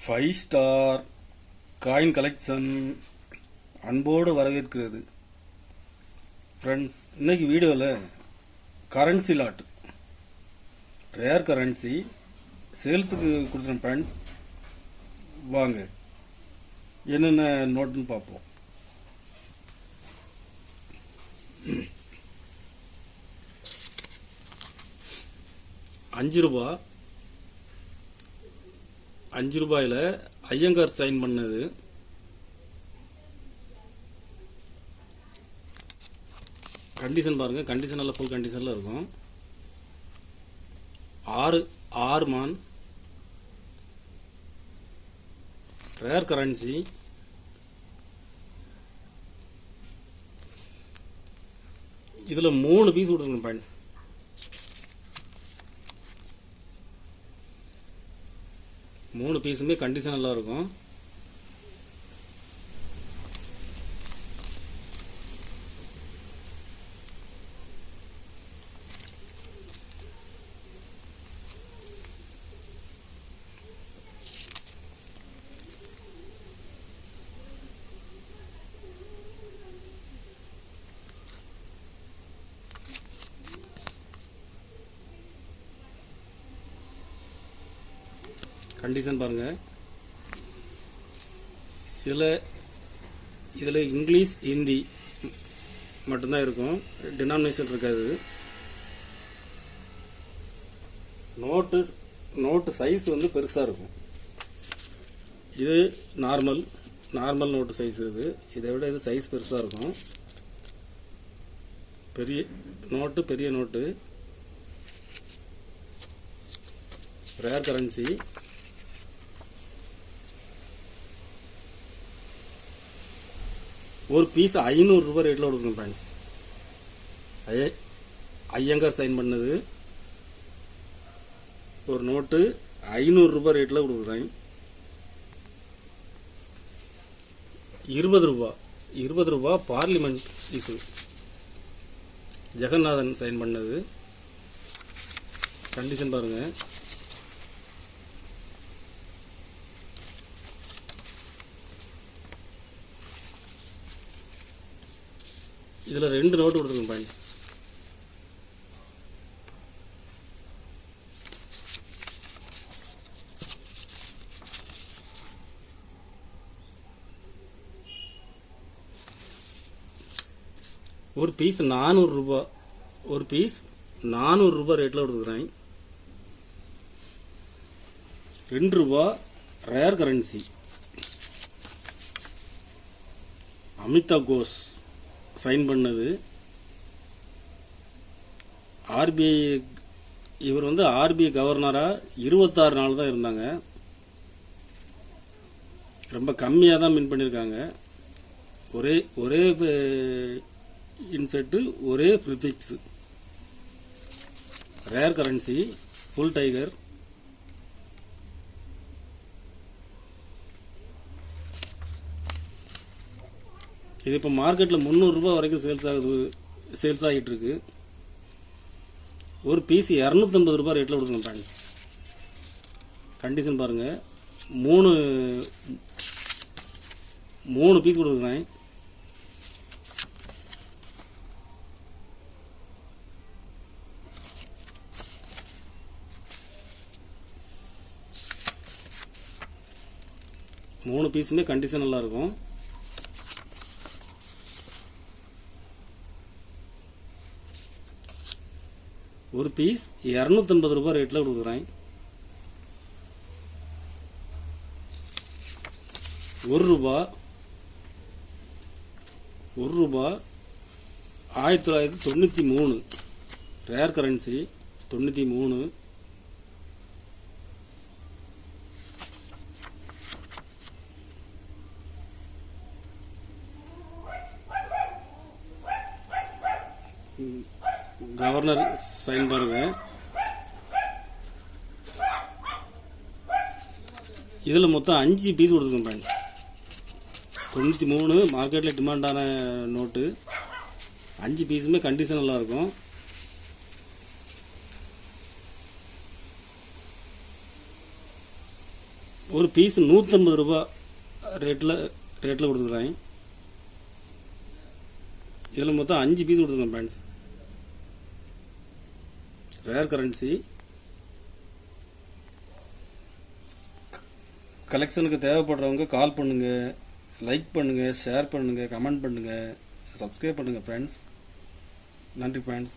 Five star coin collection அன்போடு வரவேற்கிறது. Friends, இன்னைக்கு வீடியோவில் கரன்சி லாட் ரேர் கரன்சி சேல்ஸுக்கு கொடுத்துருங்க. ஃப்ரெண்ட்ஸ், வாங்க என்னென்ன நோட்டுன்னு பார்ப்போம். அஞ்சு ரூபாயில் ஐயங்கார் சைன் பண்ணது. கண்டிஷன் பாருங்க, கண்டிஷன் எல்லாம் ஃபுல் கண்டிஷன்ல இருக்கும். ஆறு மான் ரேர் கரன்சி. இதுல 3 பீஸ் கொடுத்துருங்க பாயிண்ட்ஸ். மூணு பீஸுமே கண்டிஷன் நல்லா இருக்கும். கண்டிஷன் பாருங்க. இதில் இங்கிலீஷ் ஹிந்தி மட்டும்தான் இருக்கும், டினாமினேஷன் இருக்காது. நோட்டு சைஸ் வந்து பெருசாக இருக்கும். இது நார்மல் நோட்டு சைஸ். இதை விட இது சைஸ் பெருசாக இருக்கும். பெரிய நோட்டு ரேர் கரன்சி. ஒரு பீஸ் 500 ரூபாய் ரேட்டில் கொடுக்கணும் ஃப்ரெண்ட்ஸ். ஐயங்கார் சைன் பண்ணது ஒரு நோட்டு 500 ரூபாய் ரேட்டில் கொடுக்குறேன். 20 ரூபாய் பார்லிமெண்ட் இஷ்யூ ஜெகநாதன் சைன் பண்ணது. கண்டிஷன் பாருங்க. இதில் 2 நோட்டு கொடுத்துருங்க பாயிண்ட்ஸ். ஒரு பீஸ் 400 ரூபாய். ஒரு பீஸ் 400 ரூபாய் ரேட்டில் கொடுக்குறேன். 2 ரூபாய் rare currency Amitabh Ghosh sign பண்ணது. ஆர்பிஐ இவர் வந்து ஆர்பிஐ கவர்னராக 26 நாள் தான் இருந்தாங்க. ரொம்ப கம்மியாக தான் வின் பண்ணியிருக்காங்க. ஒரே இன்செட்டு, ஒரே prefix. Rare currency full tiger. இது இப்போ மார்க்கெட்டில் 300 ரூபாய் வரைக்கும் சேல்ஸ் ஆகிட்டு இருக்கு. ஒரு பீஸ் 250 ரூபாய் ரேட்டில் கொடுக்கணும் ஃப்ரெண்ட்ஸ். கண்டிஷன் பாருங்க. மூணு பீஸ் கொடுக்குறேன். மூணு பீஸுமே கண்டிஷன் நல்லா இருக்கும். ஒரு பீஸ் 250 ரூபாய் ரேட்டில் கொடுக்குறேன். ஒரு ரூபாய் 1993 ரேர் கரன்சி 93. கவர்னர் சைன் பாருங்க. இதில் மொத்தம் 5 பீஸ் கொடுத்துருக்கேன். 93 மார்க்கெட்டில் டிமாண்டான நோட்டு. 5 பீஸுமே கண்டிஷன் நல்லா இருக்கும். ஒரு பீஸ் 150 ரூபா ரேட்டில் கொடுத்துருக்காங்க. இதில் மொத்தம் 5 பீஸ் கொடுத்துருக்கோம் ஃப்ரெண்ட்ஸ். Rare currency. கலெக்ஷனுக்கு தேவைப்படுறவங்க கால் பண்ணுங்கள், லைக் பண்ணுங்கள், ஷேர் பண்ணுங்கள், கமெண்ட் பண்ணுங்கள், சப்ஸ்கிரைப் பண்ணுங்கள் ஃப்ரெண்ட்ஸ். நன்றி ஃப்ரெண்ட்ஸ்.